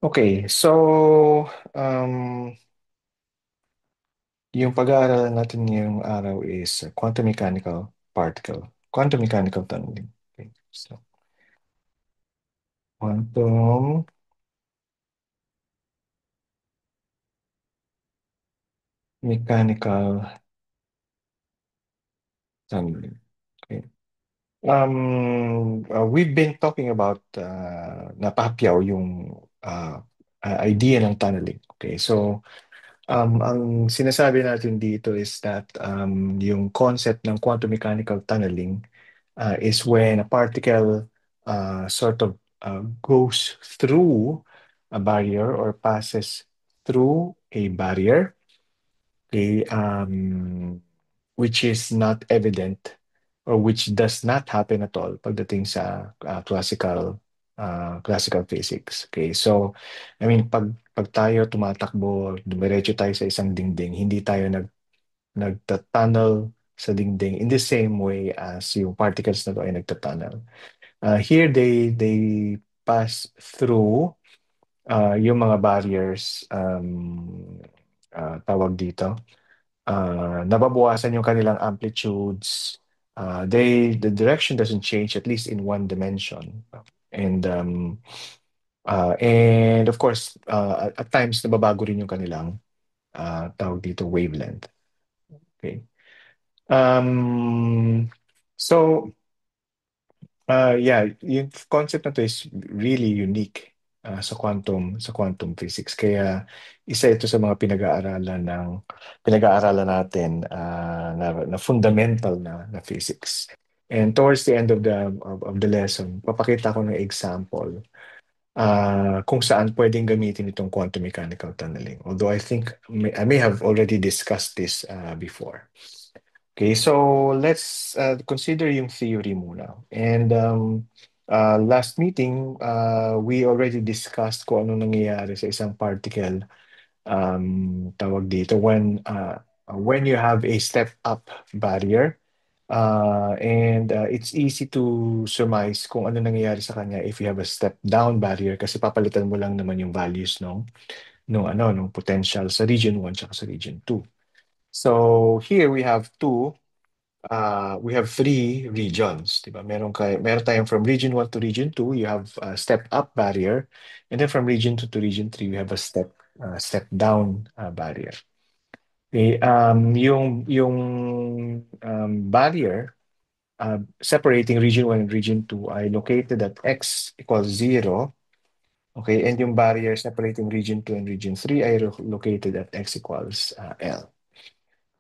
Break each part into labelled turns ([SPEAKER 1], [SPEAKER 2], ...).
[SPEAKER 1] Okay, so um, yung pag-aaralan natin ngayong araw is quantum mechanical particle, quantum mechanical tunneling. Okay, so quantum mechanical tunneling. Okay. We've been talking about napahapyaw yung idea ng tunneling. Okay, so ang sinasabi natin dito is that yung concept ng quantum mechanical tunneling is when a particle sort of goes through a barrier or passes through a barrier, okay, which is not evident or which does not happen at all pagdating sa classical physics. Okay, so I mean pag tayo tumatakbo, dumiretso tayo sa isang dingding, hindi tayo nagta-tunnel sa dingding in the same way as yung particles na to ay nagta-tunnel. Here they pass through yung mga barriers, tawag dito, nababawasan yung kanilang amplitudes. The direction doesn't change, at least in one dimension. And of course, at times nababago rin yung kanilang tawag dito wavelength. Okay. Um, so yeah, yung concept na to is really unique sa quantum physics. Kaya isa ito sa mga pinag-aaralan natin na fundamental na physics. And towards the end of the lesson, papakita ko ng example kung saan pwedeng gamitin itong quantum mechanical tunneling. Although I may have already discussed this before. Okay, so let's consider yung theory muna. And last meeting, we already discussed kung ano nangyayari sa isang particle, tawag dito, when you have a step-up barrier, and it's easy to surmise kung ano nangyayari sa kanya if you have a step-down barrier kasi papalitan mo lang naman yung values nung potential sa region 1 tsaka sa region 2. So here we have three regions, di ba? Meron tayong from region 1 to region 2, you have a step up barrier, and then from region 2 to region 3, we have a step down barrier. Okay, yung barrier separating region 1 and region 2 ay located at x equals 0. Okay, and yung barrier separating region 2 and region 3 ay located at x equals L.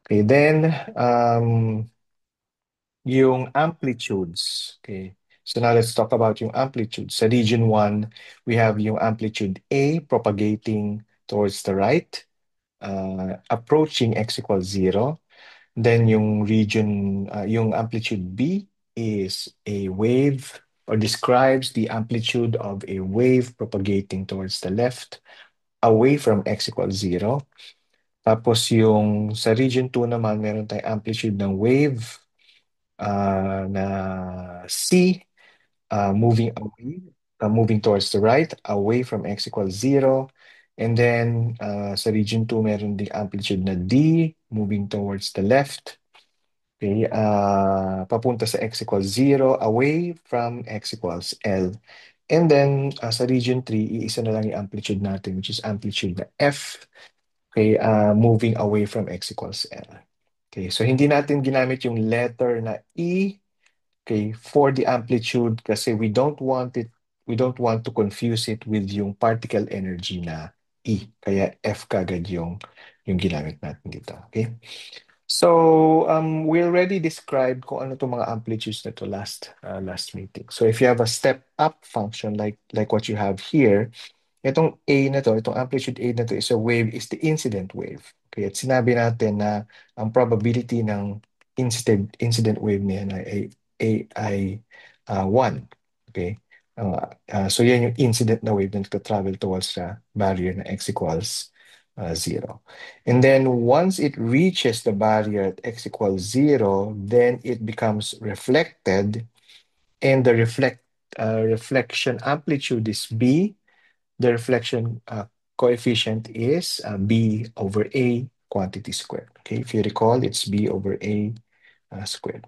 [SPEAKER 1] Okay, then yung amplitudes. Okay. So now let's talk about yung amplitude. Sa region 1, we have yung amplitude A propagating towards the right, approaching x equals 0. Then yung amplitude B is a wave or describes the amplitude of a wave propagating towards the left away from x equals 0. Tapos yung sa region 2 naman, meron tayong amplitude ng wave na C moving towards the right, away from x equals 0. And then sa region 2, meron ding amplitude na D, moving towards the left. Okay, papunta sa x equals 0, away from x equals L. And then sa region 3, iisa na lang yung amplitude natin, which is amplitude na F, okay, moving away from x equals L. Okay, so hindi natin ginamit yung letter na E, okay, for the amplitude kasi we don't want to confuse it with yung particle energy na E. Kaya F kagad yung ginamit natin dito. Okay? So, we already described kung ano itong mga amplitudes na to last meeting. So, if you have a step-up function like what you have here, itong A na to, itong amplitude A na to is the incident wave. Okay, at sinabi natin na ang probability ng incident wave niya ay 1. Okay? So yan yung incident na wave na nagta-travel towards sa barrier na x equals 0. And then once it reaches the barrier at x equals 0, then it becomes reflected, and the reflection amplitude is B. the reflection coefficient is B over A quantity squared. Okay, if you recall, it's B over A squared.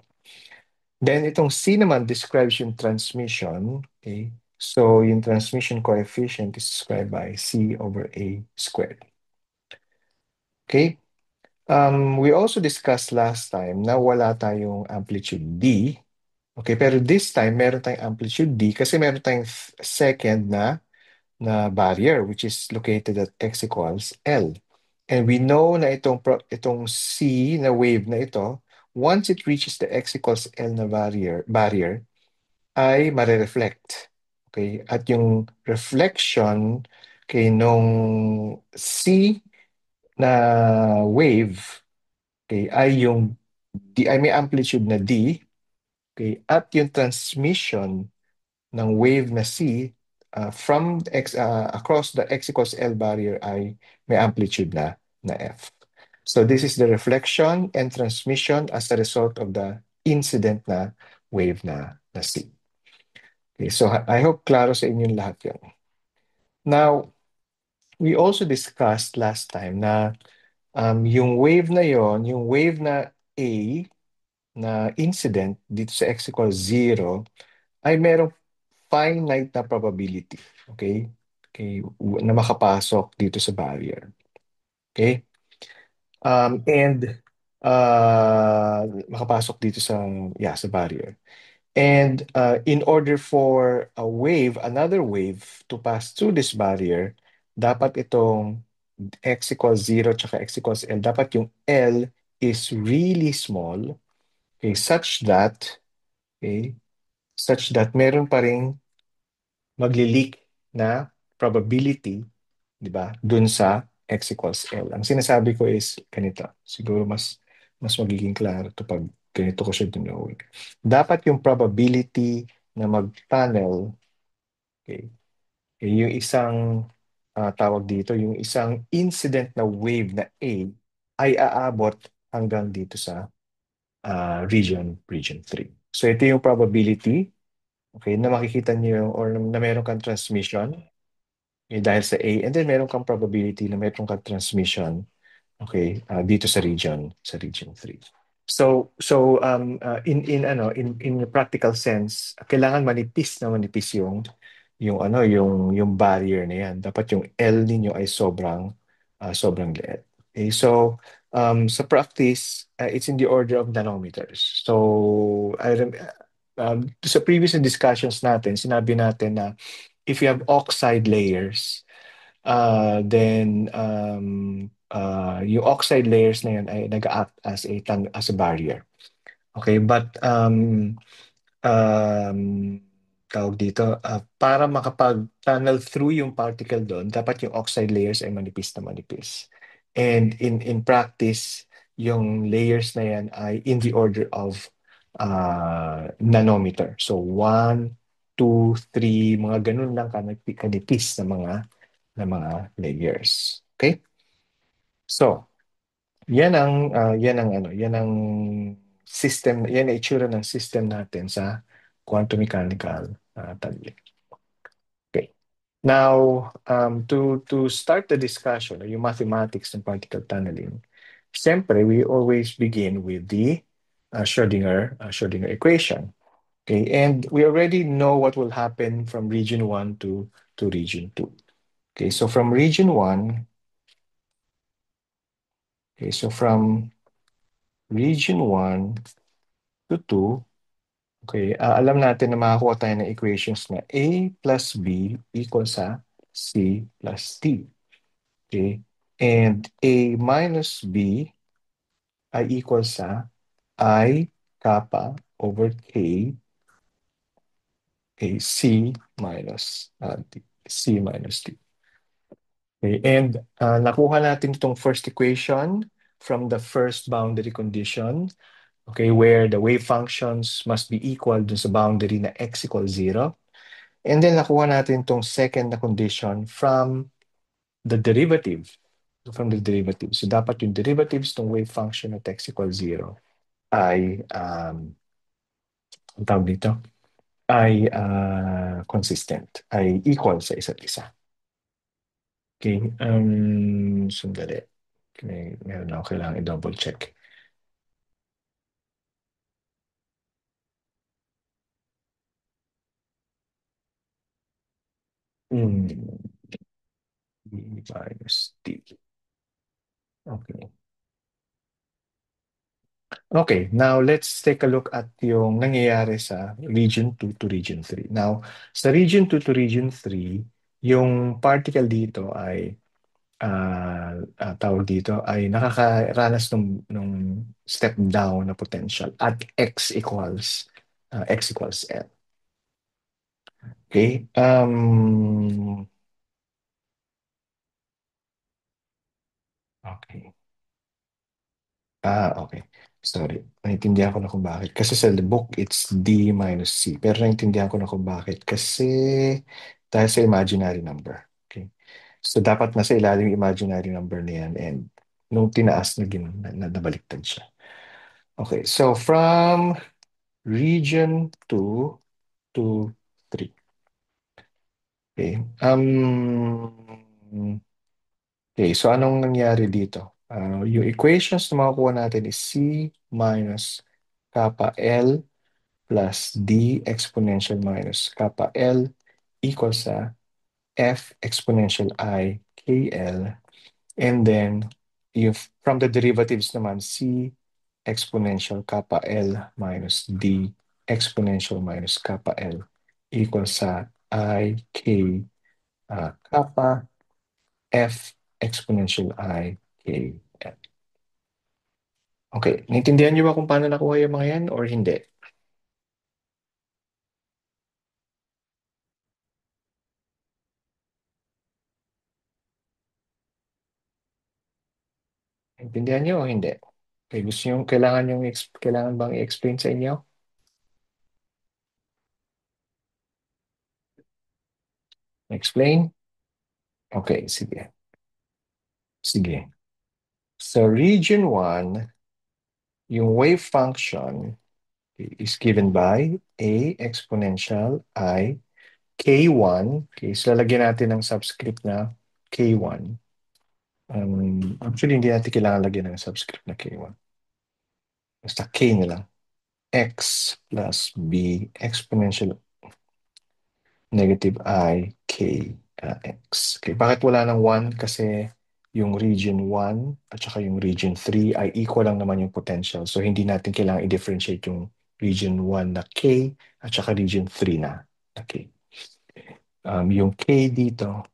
[SPEAKER 1] Then itong C naman describes yung transmission. Okay, so yung transmission coefficient is described by C over A squared. Okay, we also discussed last time na wala tayong amplitude D. Okay, pero this time meron tayong amplitude D kasi meron tayong second na barrier which is located at x equals L. And we know na itong C na wave na ito, once it reaches the x equals L na barrier ay mare-reflect. Okay? At yung reflection kay nung C na wave, okay, ay may amplitude na D, okay, at yung transmission ng wave na C from across the x equals L barrier ay may amplitude na F. So this is the reflection and transmission as a result of the incident na wave na C. Okay, so I hope klaro sa inyong lahat yun. Now, we also discussed last time na yung wave na yon, yung wave na A na incident dito sa x equals 0 ay merong finite na probability. Okay? Okay, na makapasok dito sa barrier. Okay? And makapasok dito sa barrier. And in order for another wave to pass through this barrier, dapat itong x equals 0 tsaka x equals L, dapat yung L is really small, okay, such that meron pa ring magli-leak na probability, di ba, dun sa x equals L. Ang sinasabi ko is ganito. Siguro mas magiging klaro to pag ganito ko siya dinawig. Dapat yung probability na mag-tunnel, okay, yung isang tawag dito, yung isang incident na wave na A ay aabot hanggang dito sa region 3. So ito yung probability, okay, na makikita niyo or na meron kang transmission dahil sa A, and then meron kang probability na meron kang transmission, okay, dito sa region 3. So in practical sense, kailangan manipis yung barrier na yan. Dapat yung L ninyo ay sobrang liit. Okay, so sa practice, it's in the order of nanometers. So sa previous discussions natin, sinabi natin na if you have oxide layers, then yung oxide layers na yan ay nag-act as a barrier. Okay, but um, tawag dito, para makapag-tunnel through yung particle doon, dapat yung oxide layers ay manipis na manipis. And in practice, yung layers na yan ay in the order of nanometer. So 1, 2, 3, mga ganun lang kanipis na mga layers. Okay? So, yan ang system, yan ang itsura ng system natin sa quantum mechanical tunneling. Okay. Now, to start the discussion, yung mathematics ng particle tunneling, siyempre, we always begin with the Schrödinger equation. Okay, and we already know what will happen from region 1 to region 2. Okay, so from region 1, okay, so from region 1 to 2, okay, alam natin na makakuha tayo ng equations na A plus B equals sa C plus D. Okay, and A minus B ay equals sa I kappa over K, okay, C minus D. C minus D. Okay, and nakuha natin itong first equation from the first boundary condition, okay, where the wave functions must be equal dun sa boundary na x equals 0. And then nakuha natin itong second na condition from the derivative. So dapat yung derivatives ng wave function at x equals 0 ay, ang tawag dito, ay consistent, ay equal sa isa't isa. Okay, sandali. Meron ako kailangan i-double check. Hmm, B minus D. Okay. Okay, now let's take a look at yung nangyayari sa Region 2 to Region 3. Now, sa Region 2 to Region 3, yung particle dito ay tawag dito ay nakakaranas ng step down na potential at x equals L. Okay? Okay. Okay. Sorry. Naintindihan ko na kung bakit. Kasi sa book, it's D minus C. Pero naintindihan ko na kung bakit. Kasi dahil sa imaginary number. Okay. So, dapat nasa ilalim yung imaginary number na yan. And nung tinaas nabaliktad siya. Okay. So, from region 2 to 3. Okay. Okay. So, anong nangyari dito? Yung equations na makukuha natin is C minus kappa L plus D exponential minus kappa L equals sa F exponential I KL. And then, if from the derivatives naman, C exponential kappa L minus D exponential minus kappa L equals sa I K kappa F exponential I K L. Okay, naintindihan niyo ba kung paano nakuha yung mga yan or hindi? Naintindihan niyo o hindi? Okay, gusto niyo, kailangan bang i-explain sa inyo? Explain? Okay, sige. Sige. So region 1, yung wave function is given by A exponential I K1. Okay, so lalagyan natin ng subscript na K1. Actually, hindi natin kailangan lagyan ng subscript na K1. Basta K na lang. X plus B exponential negative I K X. Okay, bakit wala ng 1? Kasi yung region 1 at saka yung region 3 ay equal lang naman yung potential. So hindi natin kailangan i-differentiate yung region 1 na K at saka region 3 na K. Yung K dito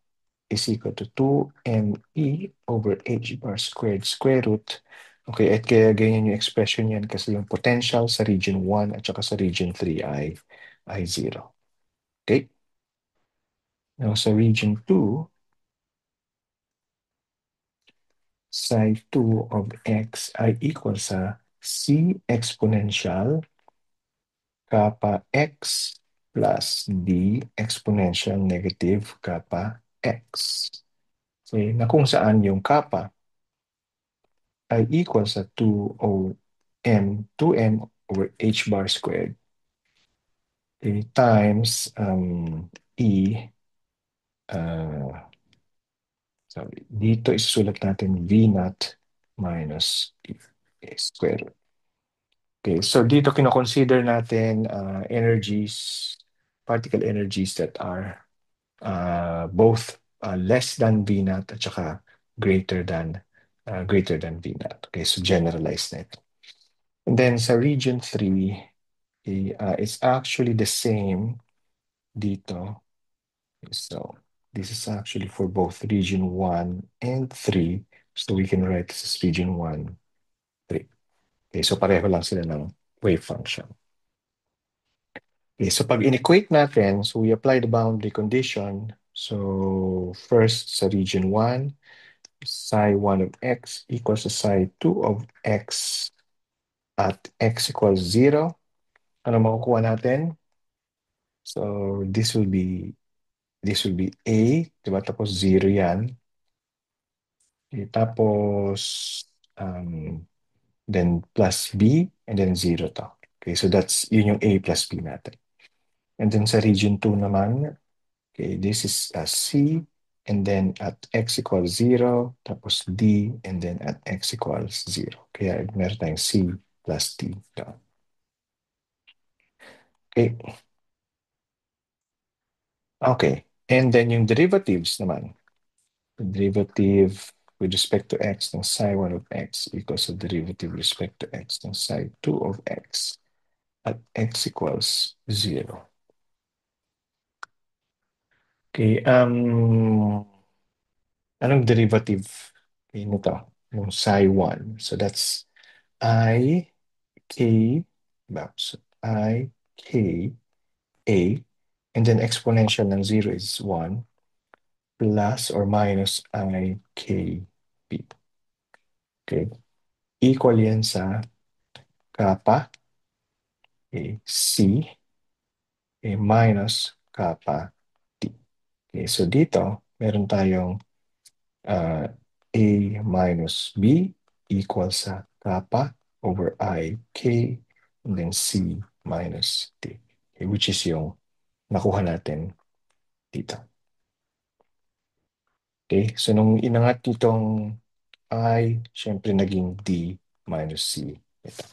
[SPEAKER 1] is equal to 2 ME over H bar squared square root. Okay, at kaya ganyan yung expression yan kasi yung potential sa region 1 at saka sa region 3 ay 0. Okay? Now sa region 2, psi 2 of x ay equal sa c exponential kappa x plus d exponential negative kappa x. Okay, na kung saan yung kappa ay equal sa 2m over h bar squared times e, uh, sorry, dito isusulat natin v naught minus e square root. Okay, so dito kino-consider natin energies, particle energies that are both less than V naught at saka greater than V naught. Okay, so generalize na ito. And then sa region 3, okay, it's actually the same dito. So this is actually for both region 1 and 3. So we can write this as region 1, 3. Okay, so pareho lang sila ng wave function. Okay, so pag in-equate natin, so we apply the boundary condition. So first sa region 1, psi 1 of x equals to psi 2 of x at x equals 0. Ano makukuha natin? So this will be a, diba? Tapos 0 yan. Okay, tapos then plus b and then 0 to. Okay, so yun yung a plus b natin. And then sa region 2 naman, okay, this is C and then at x equals 0, tapos d, and then at x equals 0. Kaya meron tayong c plus d doon. Okay. Okay. And then yung derivatives naman. The derivative with respect to x ng psi 1 of x equals the derivative with respect to x ng psi 2 of x at x equals 0. Okay. Anong derivative nito? Yung psi 1. So that's I, K, so I, K, A, and then exponential ng 0 is 1 plus or minus I, K, B. Okay. Equal yan sa kappa A, C, A minus kappa T. Okay. So dito, meron tayong A minus B equals sa kappa over I, K, and then C minus T. Okay, which is yung nakuha natin dito. Okay, so nung inangat nitong I, syempre naging D minus C. Ito.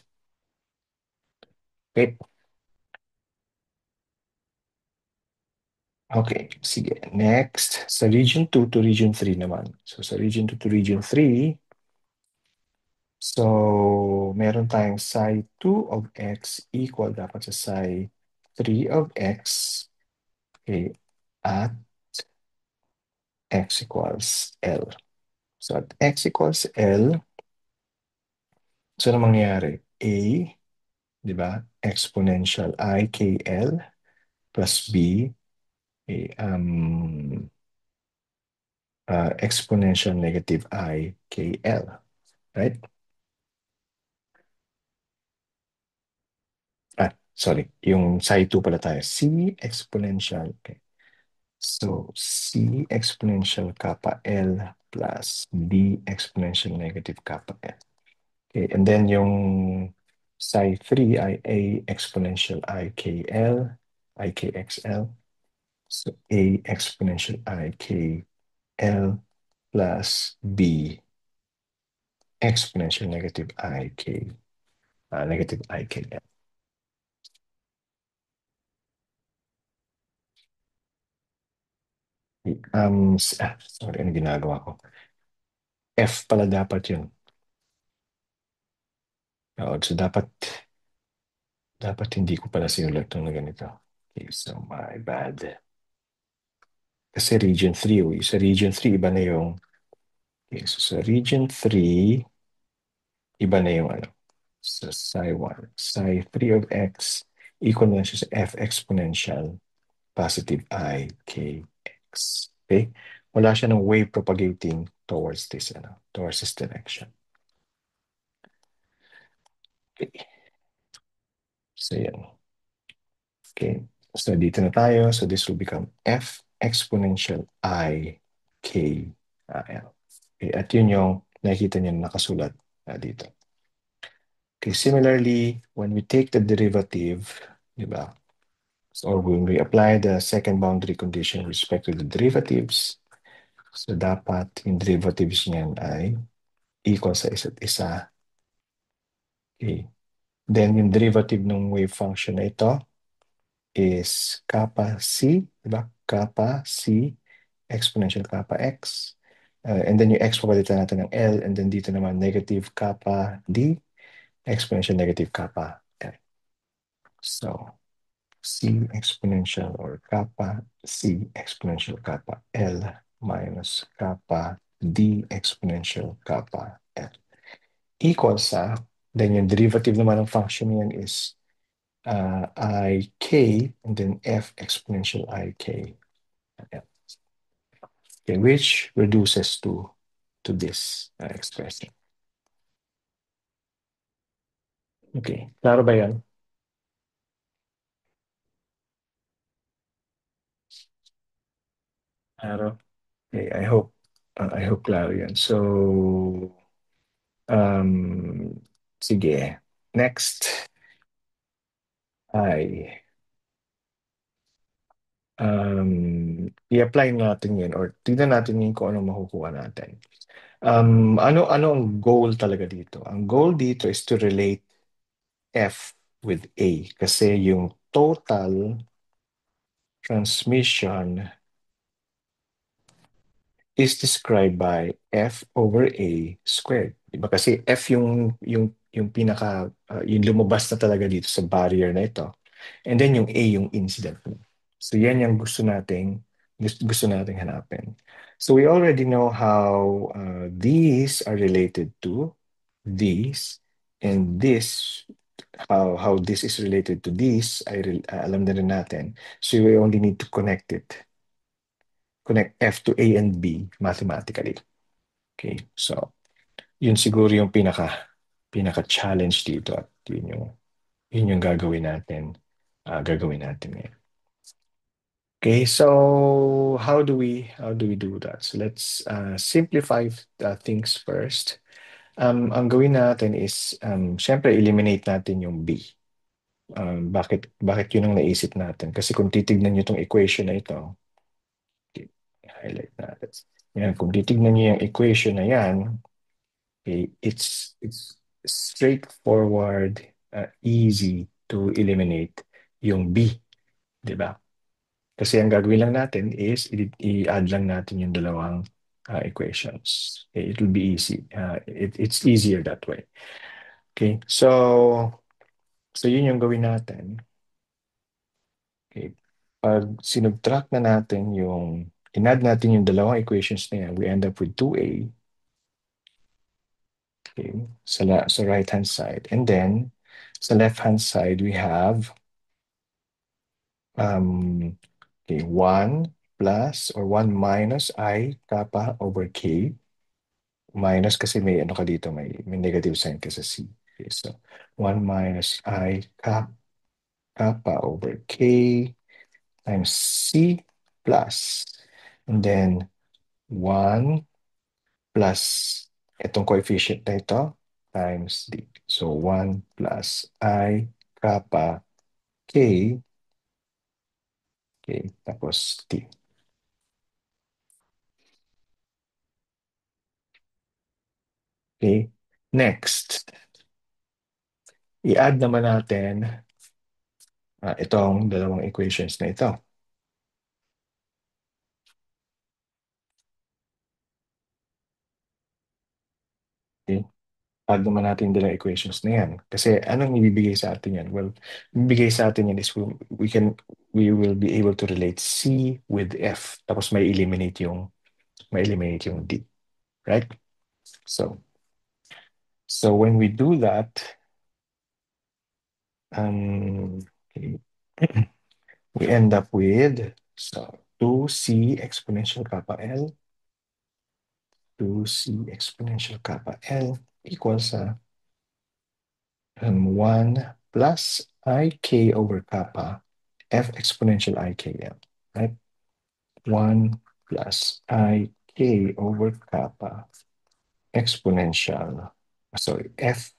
[SPEAKER 1] Okay. Okay, sige. Next, sa region 2 to region 3 naman. So sa region 2 to region 3, so meron tayong psi 2 of x equal dapat sa psi 3 of x, okay, at x equals L. So at x equals L, so ano mangyayari? A, di ba? Exponential I K L plus B, okay, exponential negative I K L, right? Sorry, yung psi 2 pala tayo. C exponential, okay. So, C exponential kappa L plus D exponential negative kappa L. Okay, and then yung psi 3 ay A exponential IKL, IKXL. So, A exponential IKL plus B exponential negative negative IKL. Sorry, ano ginagawa ko? F pala dapat yun. So dapat hindi ko pala sinulat ito na ganito. Okay, so my bad. Kasi region 3, sa region 3, iba na yung, okay, so sa region 3, iba na yung ano, sa psi 1. Psi 3 of x equal na siya sa f exponential positive I, K, X. Okay? Wala siya ng wave propagating towards this, towards this direction. Okay. So, yan. Okay. So, dito na tayo. So, this will become f exponential I, K, L. Okay. At yun yung nakikita niyo nakasulat dito. Okay. Similarly, when we take the derivative, di ba? So, or when we apply the second boundary condition with respect to the derivatives, so dapat yung derivatives niyan ay equal sa isa't isa. Okay. Then yung derivative ng wave function na ito is kappa C, di ba? Kappa C exponential kappa X. And then yung X papalitan natin ng L, and then dito naman negative kappa D exponential negative kappa L. So, C exponential or kappa C exponential kappa L minus kappa D exponential kappa L equals sa, then yung derivative naman ng function yan is ik and then f exponential ik. Okay, which reduces to this expression. Okay, klaro ba yan? Klaro? Okay, I hope klaro yan. So, sige. Next ay i-apply natin yun or tignan natin yun kung ano makukuha natin. Ano ang goal talaga dito? Ang goal dito is to relate F with A kasi yung total transmission is described by F over A squared. Diba? Kasi F yung pinaka yung lumabas na talaga dito sa barrier na ito. And then yung A yung incident. So yan yung gusto nating hanapin. So we already know how these are related to these and this how this is related to this alam na rin natin. So we only need to connect F to A and B mathematically. Okay, so yun siguro yung pinaka challenge dito at yun yung gagawin natin ngayon. Okay, so how do we do that? So let's simplify things first. Ang gawin natin is syempre eliminate natin yung B. Bakit yun ang naisip natin? Kasi kung titignan niyo itong equation na ito, okay, highlight natin. Yan, kung titignan niyo yung equation na yan, okay, it's straightforward, easy to eliminate yung B, di ba? Kasi ang gagawin lang natin is i-add lang natin yung dalawang equations. Okay, it will be easy. It's easier that way. Okay, so yun yung gawin natin. Okay, pag sinubtract na natin in-add natin yung dalawang equations na yan, we end up with 2A. Okay, sa right-hand side. And then, sa left-hand side, we have okay, 1 plus or 1 minus I kappa over K. Minus kasi may ano ka dito, may negative sign ka sa C. Okay, so 1 minus I kappa over K times C plus. And then 1 plus itong coefficient na ito times D. So 1 plus I kappa K, okay, tapos T. Okay, next, i-add naman natin itong dalawang equations na ito. Okay, add naman natin yung dalawang equations na yan. Kasi anong ibibigay sa atin yan? Well, ibibigay sa atin yan is we will be able to relate C with F. Tapos may eliminate yung D. Right? So when we do that, okay, we end up with 2C exponential kappa L, 2C exponential kappa L equals 1 plus IK over kappa F exponential IKL, right? 1 plus IK over kappa exponential, sorry, F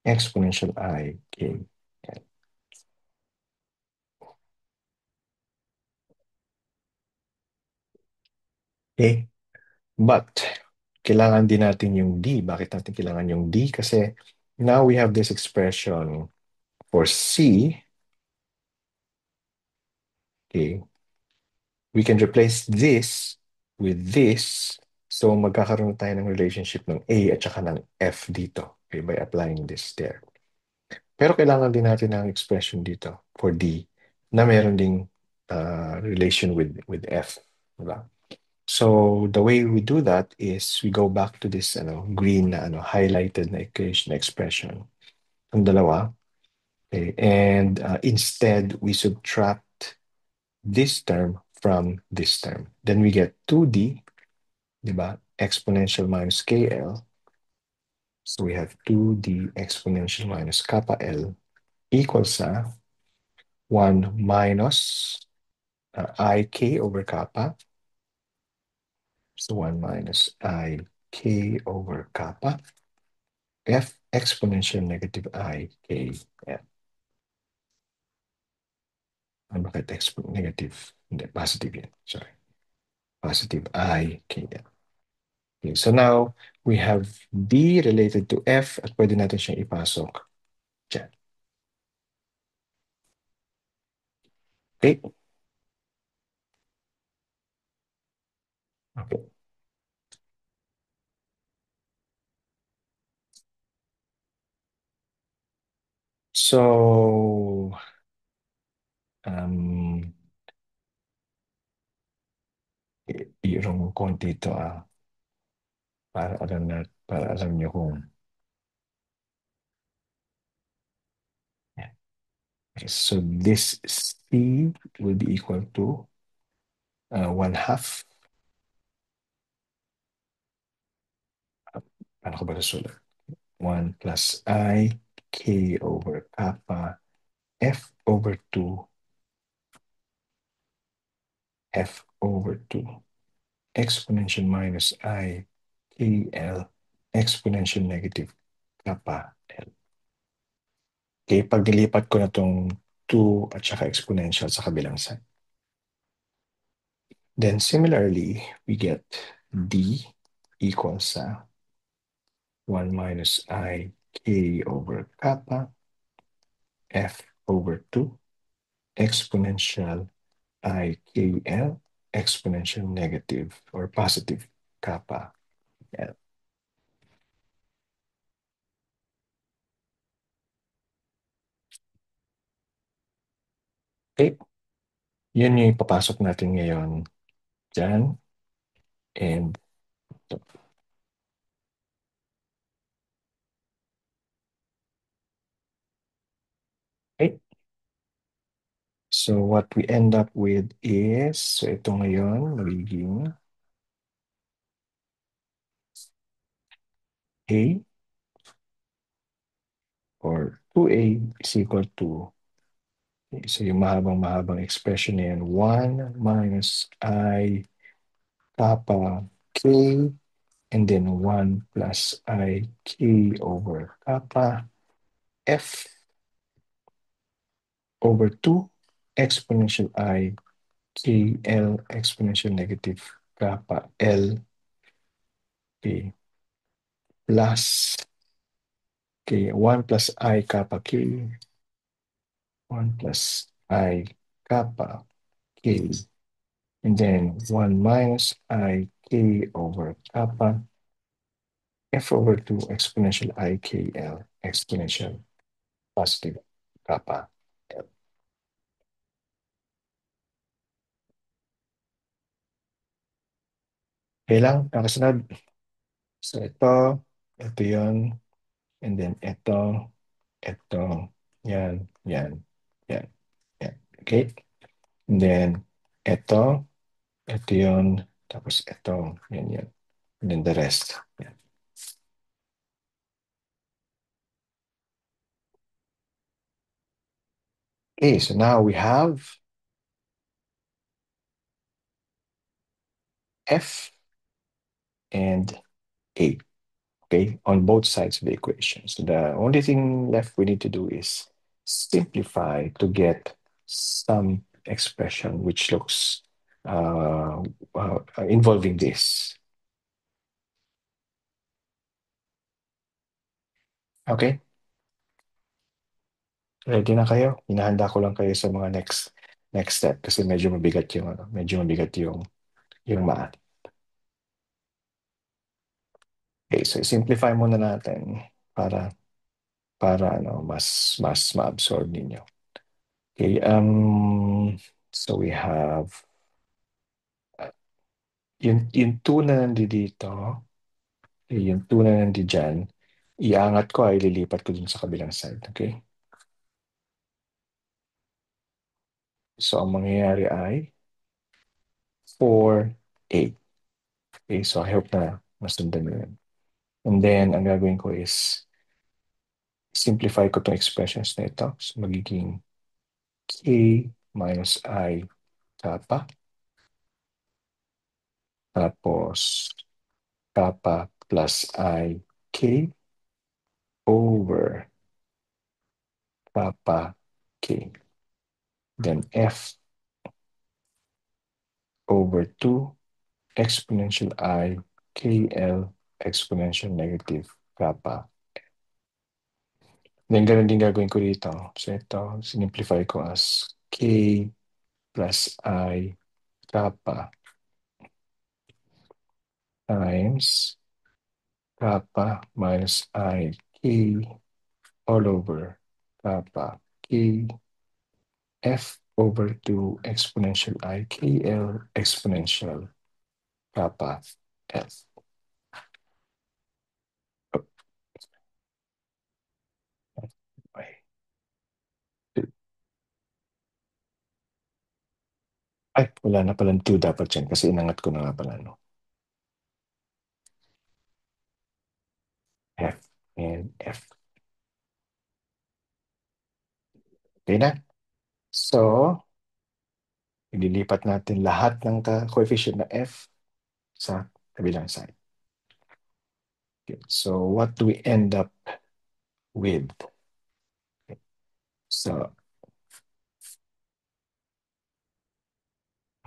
[SPEAKER 1] exponential IK. Okay, but kailangan din natin yung D. Bakit natin kailangan yung D? Kasi now we have this expression for C. Okay, we can replace this with this. So magkakaroon tayo ng relationship ng A at saka ng F dito, okay, by applying this there. Pero kailangan din natin ng expression dito for D na meron ding relation with F. Diba? So the way we do that is we go back to this green na highlighted na equation expression. Ang dalawa. Okay, and instead we subtract this term from this term. Then we get 2D, diba? Exponential minus KL. So we have 2D exponential minus kappa L equals 1 minus IK over kappa. So 1 minus IK over kappa. F exponential negative IK. Yeah. Bakit negative? Hindi, positive yan. Sorry. Positive I, KL. Okay, so now, we have D related to F at pwede natin siyang ipasok dyan. Okay? Okay. So, um, i-room konti ito para alam niyo kung okay, so this C will be equal to 1/2. Paano ko ba nasulat? 1 plus I K over kappa F over 2 F over 2 exponential minus I K L exponential negative kappa L. Okay, pag nilipat ko na itong 2 at saka exponential sa kabilang side. Then similarly, we get D equals 1 minus I K over kappa F over 2 exponential I K L exponential negative or positive kappa L. Okay, yun yung ipapasok natin ngayon dyan. And okay, so what we end up with is, so ito ngayon magiging A or 2A is equal to, okay, so yung mahabang expression na yan, 1 minus I kappa K and then 1 plus I K over kappa F over 2 exponential I K L exponential negative kappa L K plus K 1 plus I kappa K 1 plus I kappa K and then 1 minus I K over kappa F over 2 exponential I K L exponential positive kappa L. Okay lang, nakasunod. So ito yun, and then ito, yan, yan. Okay? And then, ito yun, tapos ito, yan. And then the rest. Yan. Okay, so now we have F and A, okay, on both sides of the equation. So the only thing left we need to do is simplify to get some expression which looks involving this. Okay? Ready na kayo? Hinahanda ko lang kayo sa mga next step kasi medyo mabigat yung math. Okay, so simplify muna natin para mas ma-absorb ninyo. Okay, so we have yung 2 na nandito, yung 2 na nandito dyan, iangat ko ay lilipat ko dun sa kabilang side. Okay? So ang mangyayari ay 4, 8. Okay, so I hope na masundan nyo yun. And then, ang gagawin ko is simplify ko itong expressions na ito. So, magiging K minus I kappa. Tapos, kappa plus I K over kappa K. Then F over 2 exponential I KL exponential negative kappa. Then, ganun din gagawin ko dito. So, ito, sinimplify ko as K plus I kappa times kappa minus I K all over kappa K F over 2 exponential I K L exponential kappa F. Oh, okay. Ay, wala na palang 2 dapat yan kasi inangat ko na nga pala, no? F and F. Okay na? So, ililipat natin lahat ng coefficient na F sa kabilang side. Okay. So, what do we end up with? Okay. So,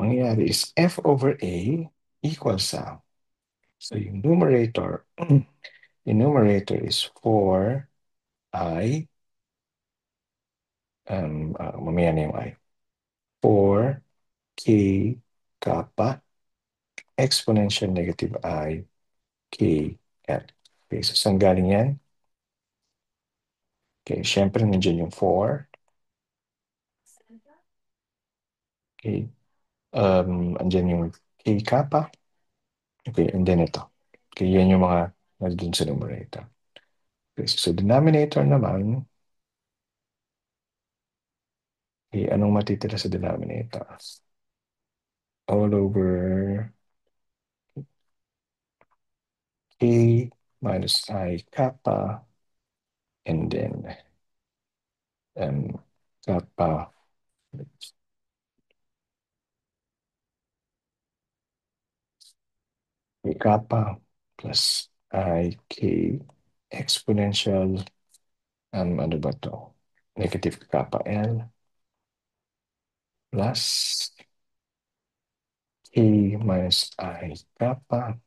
[SPEAKER 1] mangyayari is F over A equals sa, so yung numerator, yung numerator is 4I, mamaya na yung I, 4K kappa exponential negative I K L. Okay, so saan galing yan? Okay, syempre nandiyan yung 4. Okay, andyan yung K kappa. Okay, and then ito. Okay, yan yung mga nandun sa numerator. Okay, so sa denominator naman, okay, anong matitira sa denominator? All over K minus I kappa, and then kappa, K kappa plus I K exponential, ano ba to? Negative kappa L plus K minus I kappa,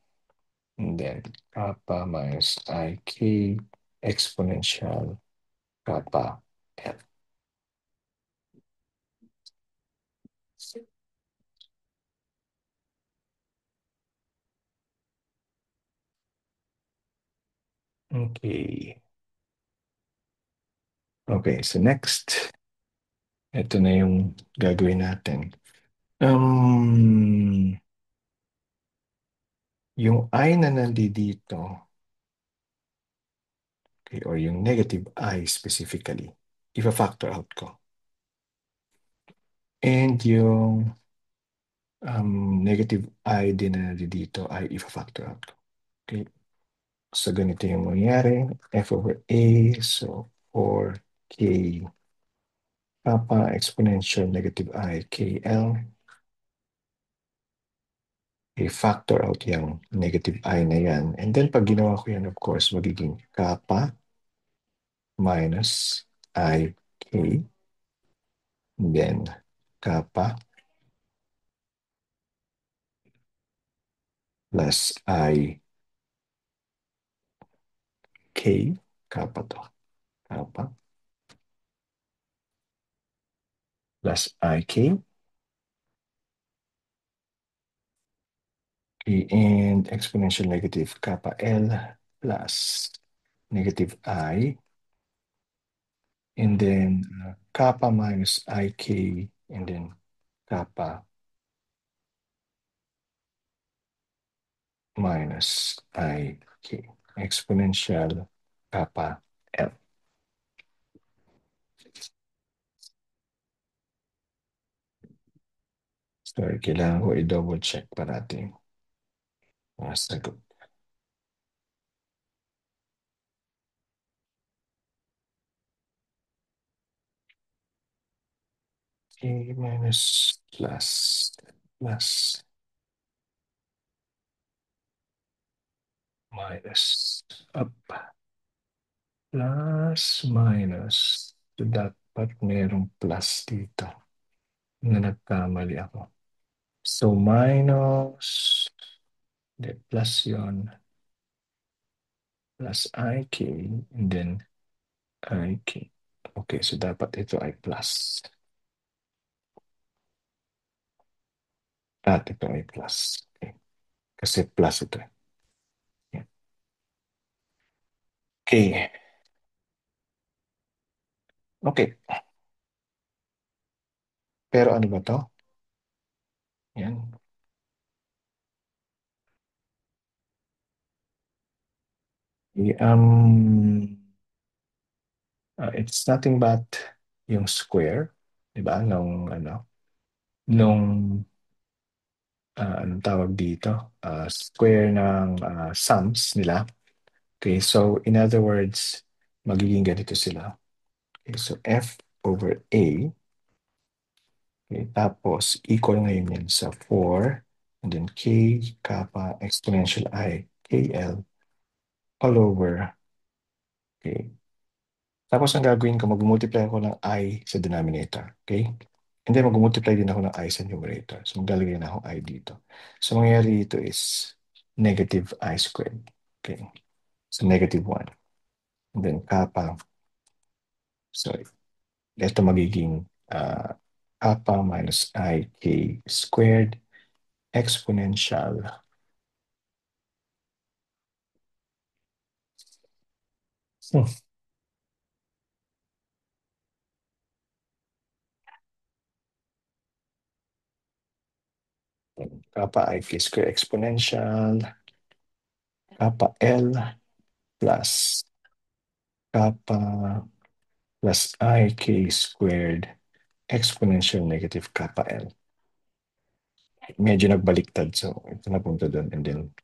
[SPEAKER 1] and then kappa minus IK exponential kappa L. Okay. Okay, so next, ito na yung gagawin natin. Yung I na nandito, okay, or yung negative I specifically, ipa-factor out ko. And yung negative I din na nandito ay ipa-factor out ko. Okay, so ganito yung mangyayari. F over A, so 4K kappa exponential negative I KL. I-factor out yung negative I na yan. And then pag ginawa ko yan, of course, magiging kappa minus IK. Then kappa plus IK. Kappa to. Kappa plus IK. Okay, and exponential negative kappa L plus negative I. And then kappa minus IK. And then kappa minus IK. Exponential kappa L. Sorry, kailangan ko i-double check parating mga sagot. A minus plus minus up plus minus. So dapat merong plus dito na nagkamali ako. So minus, hindi, plus yon, plus ik, and then ik. Okay, so dapat ito ay plus. At ito ay plus. Okay. Kasi plus ito. Yan. Okay. Okay. Pero ano ba to? Yan. Okay, it's nothing but yung square, di ba? Nung anong tawag dito? Square ng sums nila. Okay, so in other words, magiging ganito sila. Okay, so f over a. Okay, tapos equal ngayon yan sa 4 and then k kappa exponential I kl all over. Okay. Tapos ang gagawin ko, mag-multiply ako ng I sa denominator. Okay? And then mag-multiply din ako ng I sa numerator. So maglalagay na ako I dito. So mangyayari dito is negative I squared. Okay? So negative 1. And then kappa. So ito magiging kappa minus I k squared exponential. Hmm. Kappa I k squared exponential. Kappa L plus kappa plus I k squared exponential negative kappa L. Medyo nagbaliktad. So, ito napunta doon and then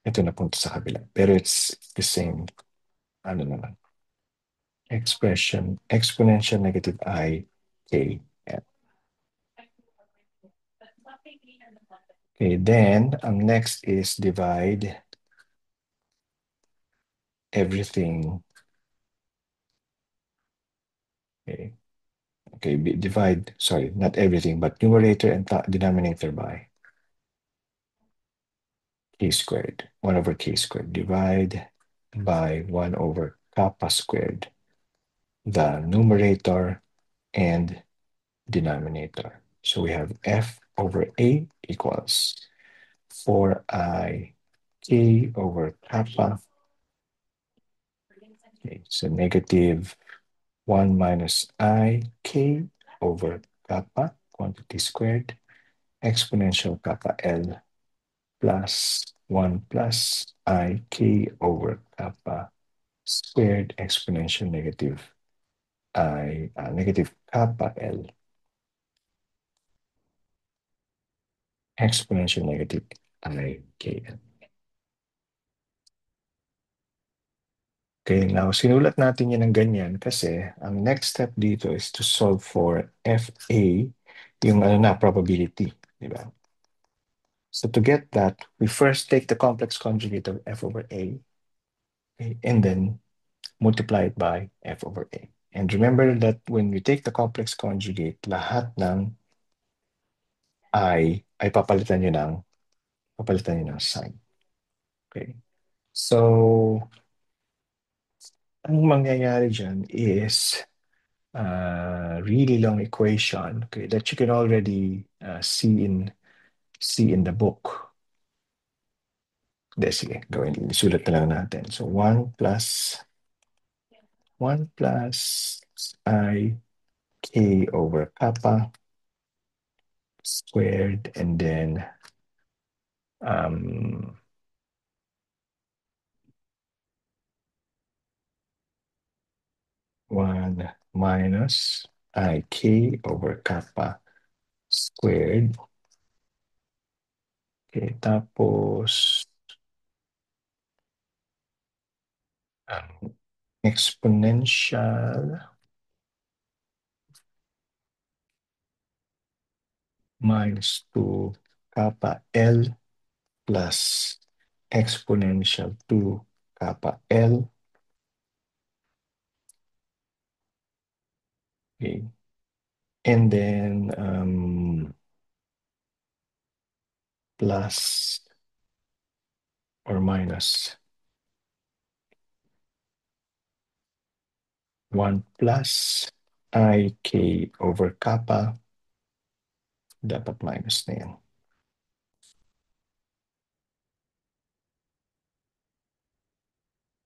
[SPEAKER 1] ito napunta sa kabila. Pero it's the same, ano naman, expression, exponential negative I k L. Okay, then, ang next is divide everything. Okay, okay, divide, sorry, not everything, but numerator and denominator by k squared, 1 over k squared. Divide by 1 over kappa squared, the numerator and denominator. So we have f over a equals 4i k over kappa. Okay, so negative 1 minus I k over kappa, quantity squared, exponential kappa L plus 1 plus I k over kappa squared exponential negative negative kappa L exponential negative I k L. Okay, now sinulat natin yan ng ganyan kasi ang next step dito is to solve for FA, yung ano na, probability, di ba? So to get that, we first take the complex conjugate of F over A, okay, and then multiply it by F over A. And remember that when we take the complex conjugate, lahat ng I ay papalitan nyo ng sign. Okay. So, ang mangyayari dyan is really long equation, okay, that you can already see in the book. Hindi, sige, isulat na lang natin. So 1 plus I k over kappa squared and then um, 1 minus I k over kappa squared. Okay, tapos exponential minus 2 kappa L plus exponential 2 kappa L. Okay. And then plus or minus 1 plus ik over kappa, dapat minus na yan.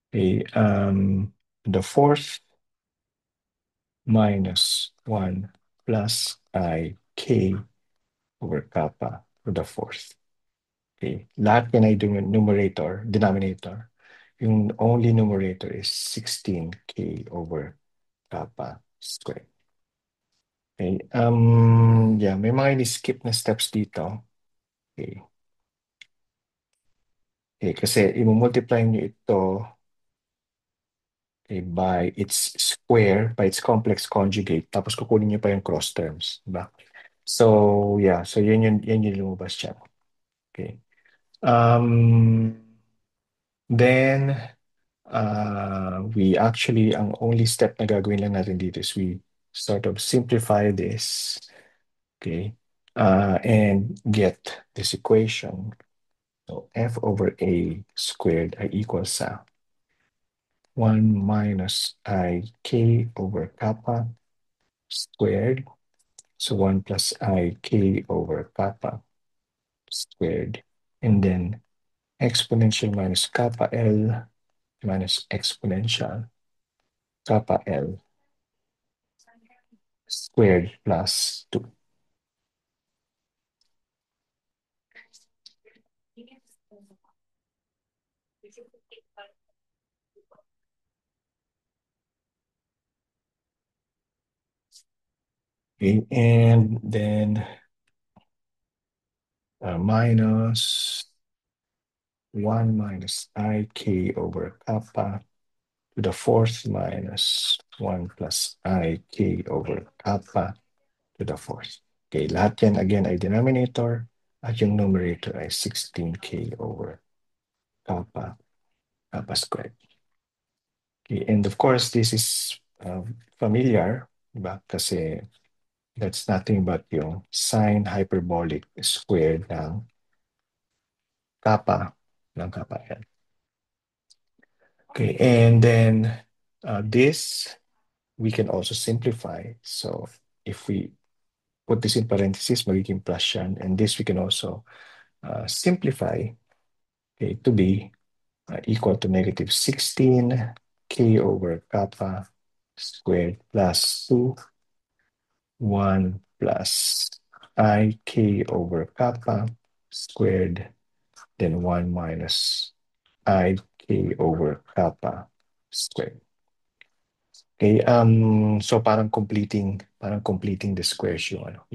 [SPEAKER 1] Okay, the fourth minus 1 plus ik over kappa to the fourth. Okay, lahat yan ay numerator, denominator. Yung only numerator is 16k over kappa squared. Okay, yeah, may mga ini-skip na steps dito. Okay. Okay, kasi i-multiply nyo ito okay, by its square, by its complex conjugate, tapos kukunin nyo pa yung cross terms, diba? So, yeah, so yan yung lumabas dyan. Okay. Then, we actually, ang only step na gagawin lang natin dito is we sort of simplify this, okay, and get this equation. So, f over a squared ay equal sa 1 minus ik over kappa squared. So 1 plus ik over kappa squared. And then exponential minus kappa L minus exponential kappa L squared plus 2. Okay, and then minus 1 minus ik over kappa to the fourth minus 1 plus ik over kappa to the fourth. Okay, lahat yan again ay denominator at yung numerator ay 16k over kappa squared. Okay, and of course, this is familiar, diba? Kasi that's nothing but yung sine hyperbolic squared kappa ng kappa n. Okay, and then this we can also simplify. So if we put this in parentheses, magiging plus yan. And this we can also simplify, okay, to be equal to negative 16k over kappa squared plus 2, 1 plus ik over kappa squared, then 1 minus ik over kappa squared. Okay, so parang completing the squares yung ano,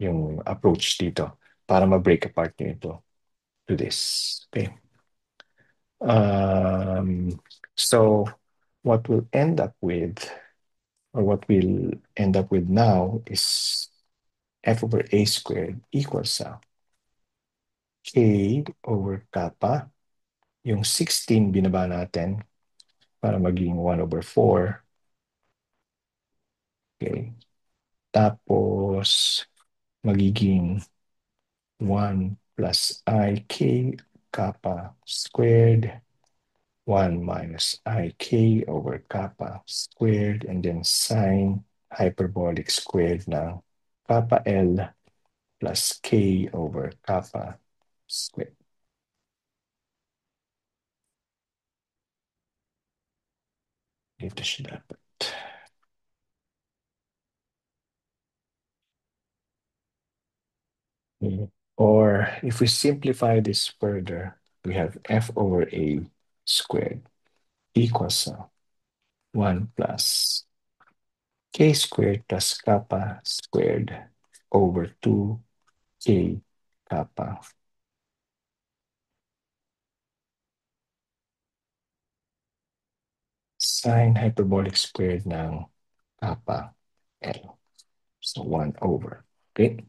[SPEAKER 1] yung approach dito para ma-break apart nyo ito to this. Okay. So what we'll end up with, or what we'll end up with now is f over a squared equals k over kappa. Yung 16 binaba natin para maging 1 over 4. Okay. Tapos magiging 1 plus ik kappa squared, 1 minus ik over kappa squared, and then sine hyperbolic squared ng kappa L plus k over kappa squared. Ito siya dapat. Or if we simplify this further, we have f over a squared equals 1 plus k squared plus kappa squared over 2k kappa sine hyperbolic squared ng kappa L. So 1 over. Okay?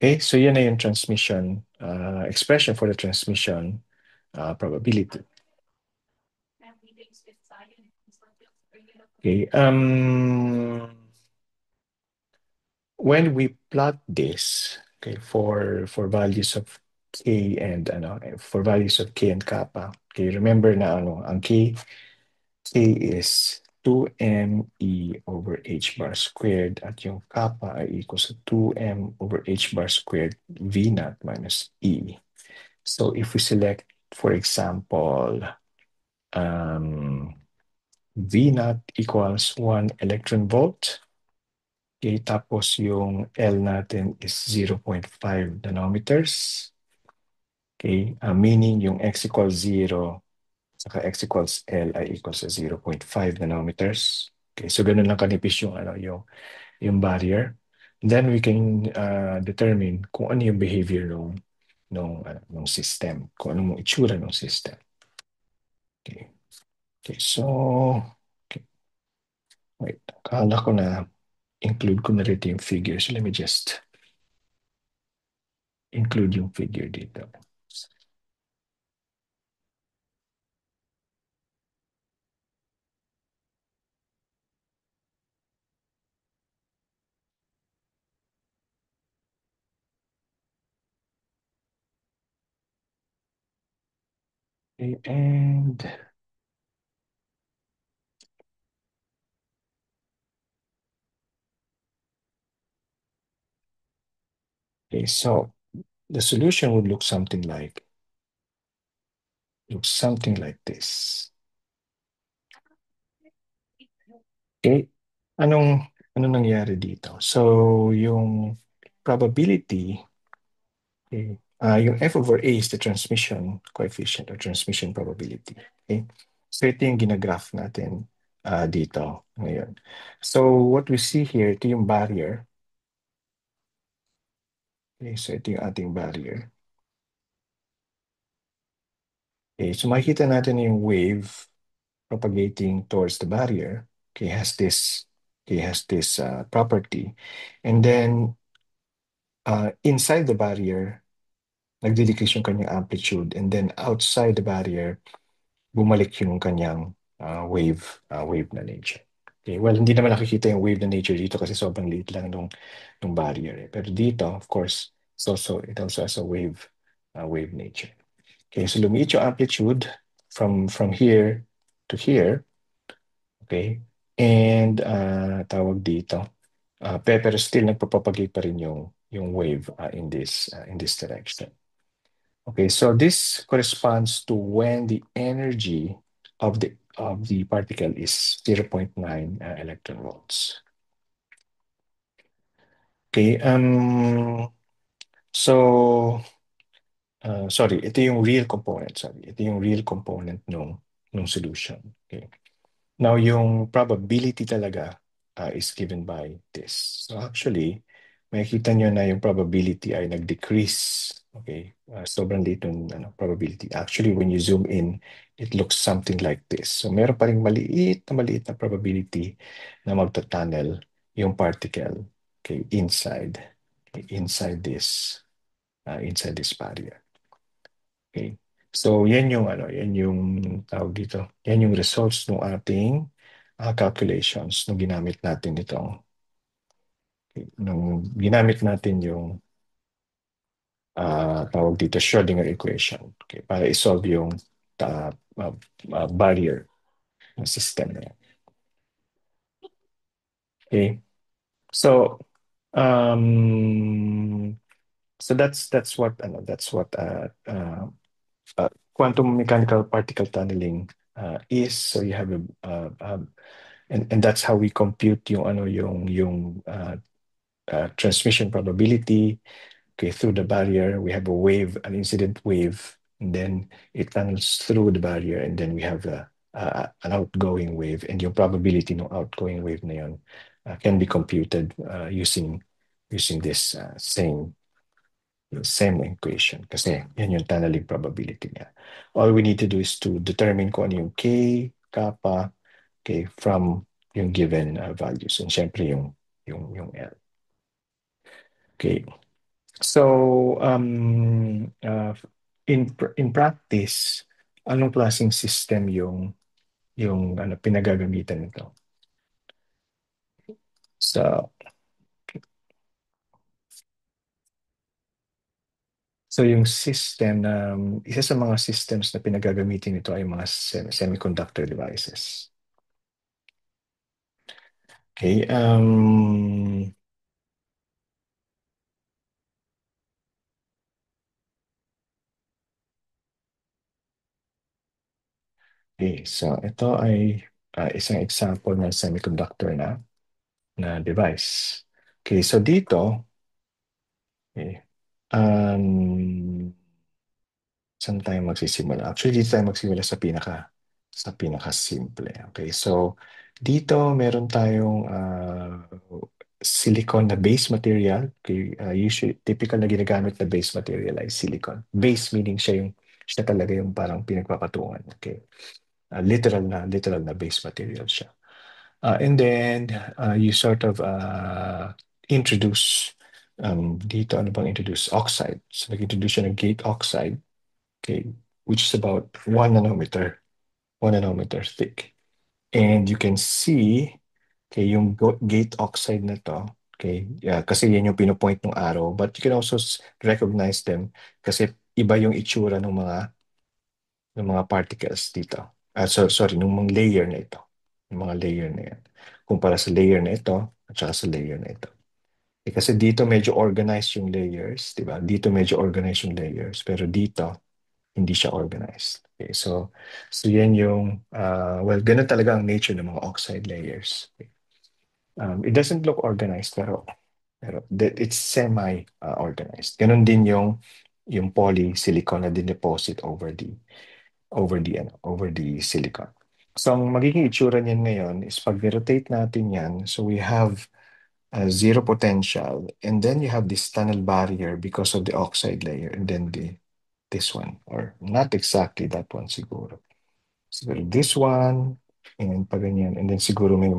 [SPEAKER 1] Okay, so yun na yung transmission expression for the transmission probability. Okay, when we plot this, okay, for values of k and for values of k and kappa, okay, remember na ang k is 2m e over h bar squared at yung kappa ay equals to 2m over h bar squared v naught minus e. So if we select, for example, um, v naught equals 1 electron volt. Okay, tapos yung L natin is 0.5 nanometers. Okay, meaning yung x equals 0 saka x equals L ay equals to 0.5 nanometers. Okay, so ganun lang kanipis yung, yung barrier. Then we can determine kung ano yung behavior ng system, kung ano yung itsura ng system. Okay, okay so, okay. Wait, akala ko na include ko na rito yung figure. So let me just include yung figure dito. Okay, and okay, so the solution would look something like this. Okay, ano nangyari dito? So yung probability, okay, yung F over A is the transmission coefficient or transmission probability. Okay, so ito yung ginagraph natin dito ngayon. So what we see here, ito yung barrier. Okay, so ito yung ating barrier. Okay, so makikita natin yung wave propagating towards the barrier. Okay, has this property. And then inside the barrier, nagde-decrease yung kanyang amplitude. And then outside the barrier, bumalik yung kanyang wave na nature. Okay, well, hindi naman nakikita yung wave na nature dito kasi sobrang liit lang nung barrier. Pero dito, of course, it also has a wave nature. Okay, so lumiit yung amplitude from here to here. Okay? And tawag dito, pero still nagpapapagay pa rin yung wave in this direction. Okay, so this corresponds to when the energy of the particle is 0.9 electron volts. Okay, so sorry, ito yung real component, sorry. Ito yung real component nung solution. Okay. Now, yung probability talaga is given by this. So actually, makikita nyo na yung probability ay nag-decrease. Okay? Sobrang liit yung probability. Actually, when you zoom in, it looks something like this. So meron pa rin maliit na probability na magta-tunnel yung particle, okay, inside this barrier. Okay. So yan yung tawag dito. Yan yung results ng ating calculations nung ginamit natin yung tawag dito Schrödinger equation. Okay, para isolve yung uh, barrier system na yan. Okay. So that's what quantum mechanical particle tunneling is. So you have and that's how we compute yung transmission probability. Okay, through the barrier we have a wave, an incident wave, and then it tunnels through the barrier, and then we have an outgoing wave, and yung probability ng outgoing wave na yun can be computed using this same equation kasi yan yung tunneling probability niya. All we need to do is to determine kung ano yung K, kappa, okay, from yung given values. And syempre yung L. Okay. So, in practice, anong klaseng system yung pinagagamitan nito? So, So yung system na, isa sa mga systems na pinagagamitin nito ay mga semiconductor devices. Okay, okay, so ito ay isang example ng semiconductor na device. Okay, so dito, okay, um, saan tayo magsisimula? Actually, dito tayo magsimula sa pinaka-simple. Okay, so dito meron tayong silicon na base material. Okay, usually, typical na ginagamit na base material ay silicon. Base meaning siya talaga yung parang pinagpapatungan. Okay, literal na base material siya. And then, you sort of introduce, dito ano bang introduce? Oxide. So, nag-introduce siya ng gate oxide, okay, which is about 1 nanometer thick. And you can see, okay, yung gate oxide na to, okay, kasi yan yung pinopoint ng arrow, but you can also recognize them kasi iba yung itsura ng mga particles dito. Sorry, ng mga layer na ito. Yung mga layer na yan. Kumpara sa layer na ito at saka sa layer na ito. Kasi dito medyo organized yung layers, di ba? Dito medyo organized yung layers, pero dito hindi siya organized. Okay, so yan yung, well, ganun talaga ang nature ng mga oxide layers. Okay. It doesn't look organized, pero it's semi-organized. Ganun din yung polysilicon na dineposit over the silicon. So, ang magiging itsura niyan ngayon is pag rotate natin yan, so we have zero potential, and then you have this tunnel barrier because of the oxide layer, and then this one, or not exactly that one siguro. Siguro this one, and pa ganyan, and then siguro may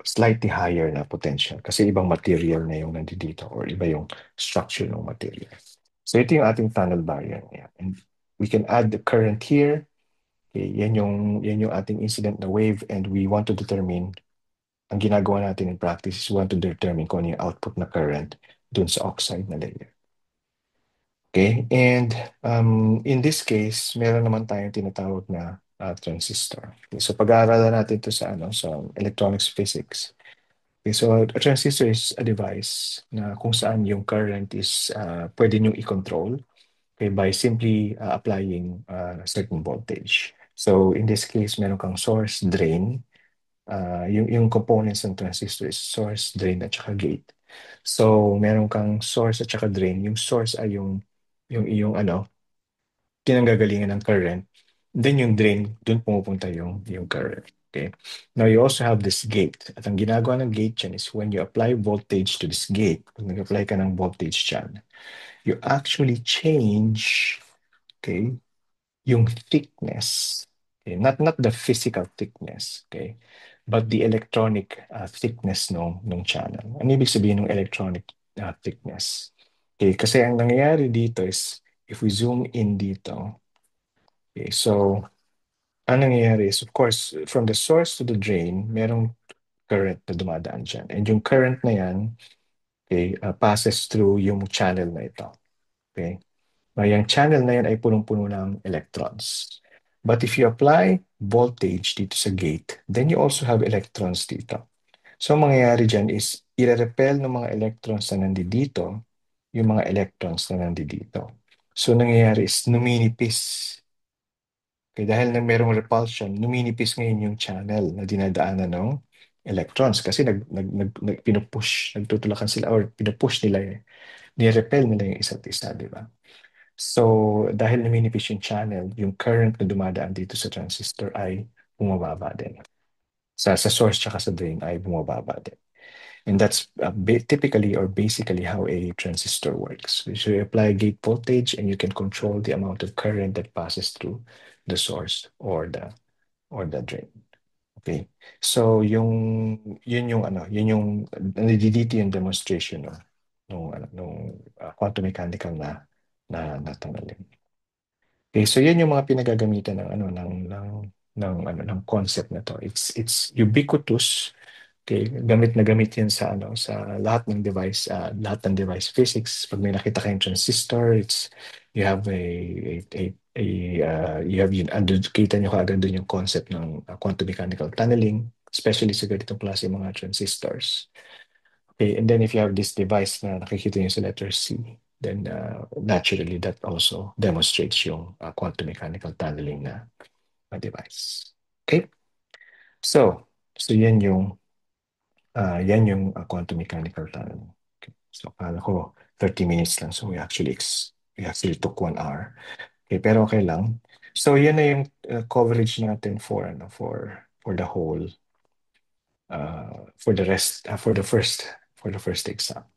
[SPEAKER 1] slightly higher na potential kasi ibang material na yung nandito or iba yung structure ng material. So ito yung ating tunnel barrier niya. And we can add the current here. Okay, yan yung ating incident na wave, and we want to determine, ang ginagawa natin in practice is we want to determine kung ano yung output na current dun sa oxide na layer. Okay, and in this case, meron naman tayong tinatawag na transistor. Okay, so pag-aaralan natin ito sa electronics physics. Okay, so a transistor is a device na kung saan yung current is pwede nyo i-control, okay, by simply applying certain voltage. So in this case, meron kang source, drain. Yung components ng transistor is source, drain, at saka gate. So meron kang source at saka drain. Yung source ay yung iyong kinanggagalingan ng current. Then yung drain, dun pumupunta yung current. Okay. Now you also have this gate. At ang ginagawa ng gate dyan is when you apply voltage to this gate, pag nag-apply ka ng voltage dyan, you actually change, okay, yung thickness. Okay, not the physical thickness, okay, but the electronic thickness nung channel. Ano ibig sabihin ng electronic thickness? Okay, kasi ang nangyayari dito is if we zoom in dito, okay, so ang nangyayari is of course from the source to the drain, merong current na dumadaan dyan. And yung current na yan, okay, passes through yung channel na ito. Okay? Yung channel na yan ay punong-puno ng electrons. But if you apply voltage dito sa gate, then you also have electrons dito. So, ang mangyayari dyan is, i-repel ng mga electrons na nandito yung mga electrons na nandito. So, nangyayari is, numinipis. Okay, dahil na merong repulsion, numinipis ngayon yung channel na dinadaanan ng electrons kasi pinupush, nagtutulakan sila or pinupush nila ni-repel nila yung isa't isa, di ba? So, dahil naminipis yung channel, yung current na dumadaan dito sa transistor ay bumababa din. Sa source tsaka sa drain ay bumababa din. And that's typically or basically how a transistor works. So you apply gate voltage and you can control the amount of current that passes through the source or the drain. Okay. So yun yung nandito yung demonstration nung quantum mechanical na tunneling. Okay, so yan yung mga pinagagamitan ng concept na to. It's ubiquitous Okay, gamit na gamit 'yan sa ano sa lahat ng device physics. Pag may nakita kayong transistor, you have you have yun andun kita niyo kaagad doon yung concept ng quantum mechanical tunneling, especially sa ganitong klase mga transistors. Okay, and then if you have this device na nakikita niyo sa letter C, then naturally that also demonstrates yung quantum mechanical tunneling na device. Okay? So yan yung quantum mechanical tunneling. Okay. So akala ko 30 minutes lang. So we actually took 1 hour. Okay, pero okay lang. So yan na yung coverage natin for the whole for the rest for the first exam.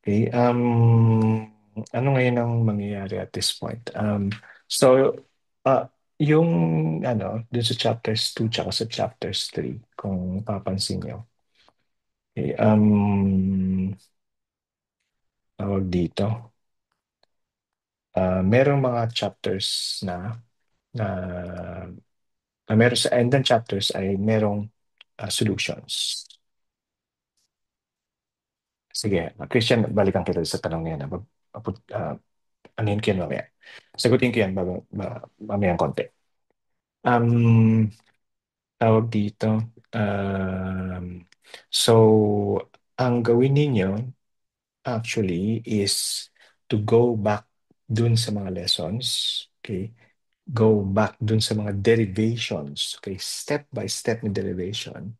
[SPEAKER 1] Okay. Ano ngayon ang mangyayari at this point? So uh, yung dun sa chapters 2 tsaka sa chapters 3 kung papansin nyo. Okay, tawag dito. Merong mga chapters na meron sa end ng chapters ay merong solutions. Sige, Christian, balikan kita sa tanong niya na anuhin ko yan mamaya. Sagutin ko yan mamayang konti. Um, Tawag dito. So, ang gawin ninyo actually is to go back dun sa mga lessons. Okay? Go back dun sa mga derivations. Okay? Step by step na derivation.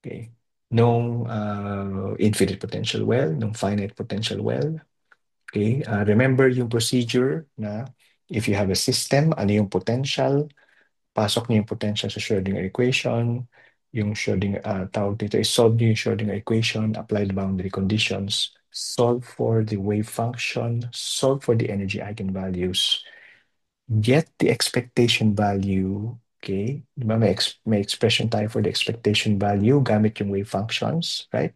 [SPEAKER 1] Okay? Nung infinite potential well, nung finite potential well. Okay? Remember yung procedure na if you have a system, ano yung potential, pasok niyo yung potential sa Schrödinger equation, yung tawag dito is solve niyo yung Schrödinger equation, apply the boundary conditions, solve for the wave function, solve for the energy eigenvalues, get the expectation value, okay? Di ba may expression tayo for the expectation value gamit yung wave functions, right?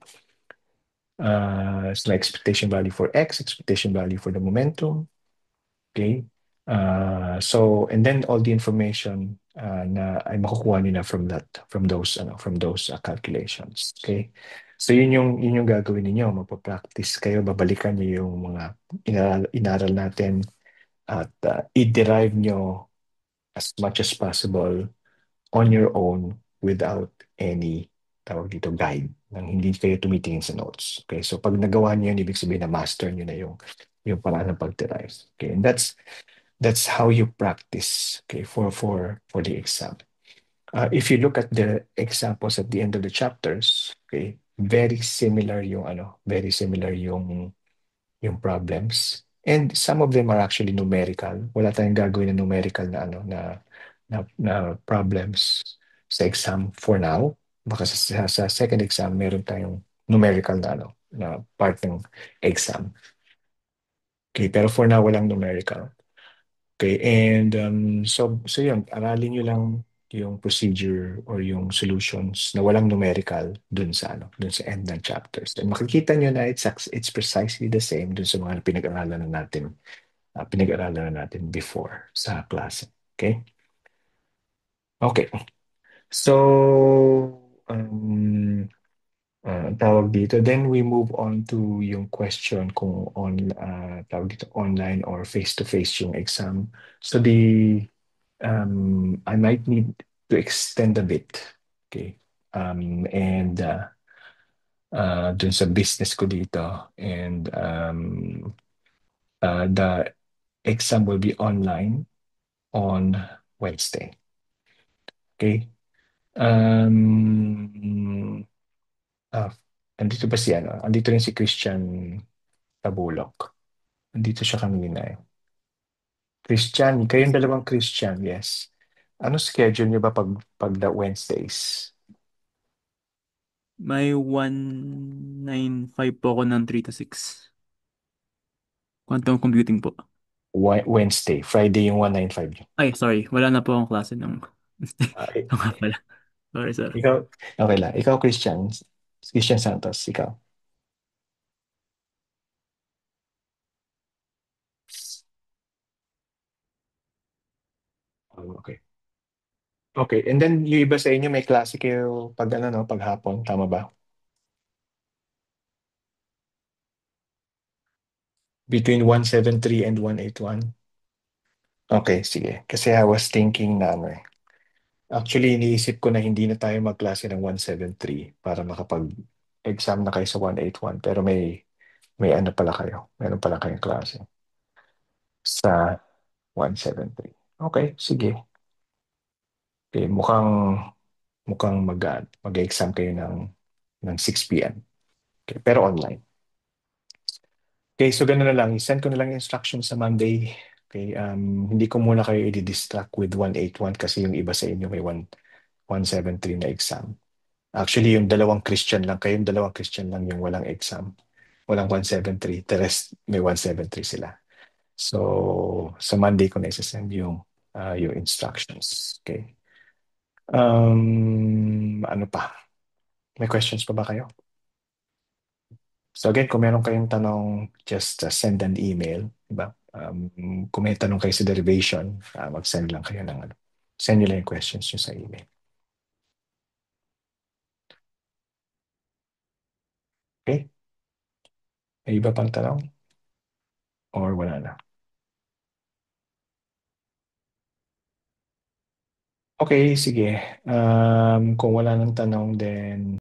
[SPEAKER 1] So expectation value for x, expectation value for the momentum, okay? And then all the information na ay makukuha niyo na from those calculations. Okay? So yun yung gagawin niyo, magpa-practice kayo, babalikan niyo yung mga inaral natin at i-derive niyo as much as possible on your own without any tawag dito guide nang hindi kayo tumitingin sa notes. Okay? So pag nagawa niyo yun, ibig sabihin na master niyo na yung paraan ng pag-derive. Okay? And that's how you practice, okay, for the exam. If you look at the examples at the end of the chapters, okay, very similar yung problems. And some of them are actually numerical. Wala tayong gagawin na numerical na problems sa exam for now. Baka sa second exam meron tayong numerical na part ng exam. Okay, pero for now walang numerical. Okay, and so yun, aralin nyo lang yung procedure or yung solutions na walang numerical dun sa end ng chapters. And makikita nyo na it's precisely the same dun sa mga pinag-aralan na natin before sa klase. Okay? Okay. So, ang tawag dito. Then we move on to yung question kung tawag dito, online or face-to-face yung exam. So I might need to extend a bit. Okay. And dun sa business ko dito. And the exam will be online on Wednesday. Okay. Um, ah, andito ba andito rin si Christian Tabulok. Andito siya kanina eh. Christian, kayong dalawang Christian, yes. Ano schedule niyo ba pag the Wednesdays?
[SPEAKER 2] May 195 po ako ng 3 to 6. Quantum computing po.
[SPEAKER 1] Wednesday, Friday yung 195 niyo.
[SPEAKER 2] Ay, sorry. Wala na po akong klase ng...
[SPEAKER 1] Ah,
[SPEAKER 2] Ito nga pala. Sorry, sir.
[SPEAKER 1] ikaw, okay lang. Ikaw, Christian Santos, ikaw. Okay. Okay, and then yung iba sa inyo may klase kayo pag ano no, pag hapon, tama ba? Between 173 and 181. Okay, sige. Kasi I was thinking na ano eh. Actually, iniisip ko na hindi na tayo magklase ng 173 para makapag-exam na kayo sa 181. Pero may ano pala kayo. Meron pala kayong klase sa 173. Okay, sige. Okay, mukhang mag-exam kayo ng 6 p.m. Okay, pero online. Okay, so gano'n na lang. I-send ko na lang yung instructions sa Monday. Okay, hindi ko muna kayo i-distract with 181 kasi yung iba sa inyo may 173 na exam. Actually, yung dalawang Christian lang, kayong dalawang Christian lang yung walang exam. Walang 173. The rest may 173 sila. So, sa Monday ko na isa-send yung instructions. Okay. Ano pa? May questions pa ba kayo? So again, kung meron kayong tanong, just send an email, diba? Kung may tanong kayo sa derivation, mag-send lang kayo ng ano. Send nyo lang yung questions nyo sa email. Okay? May iba pang tanong? Or wala na? Okay, sige. Kung wala nang tanong, then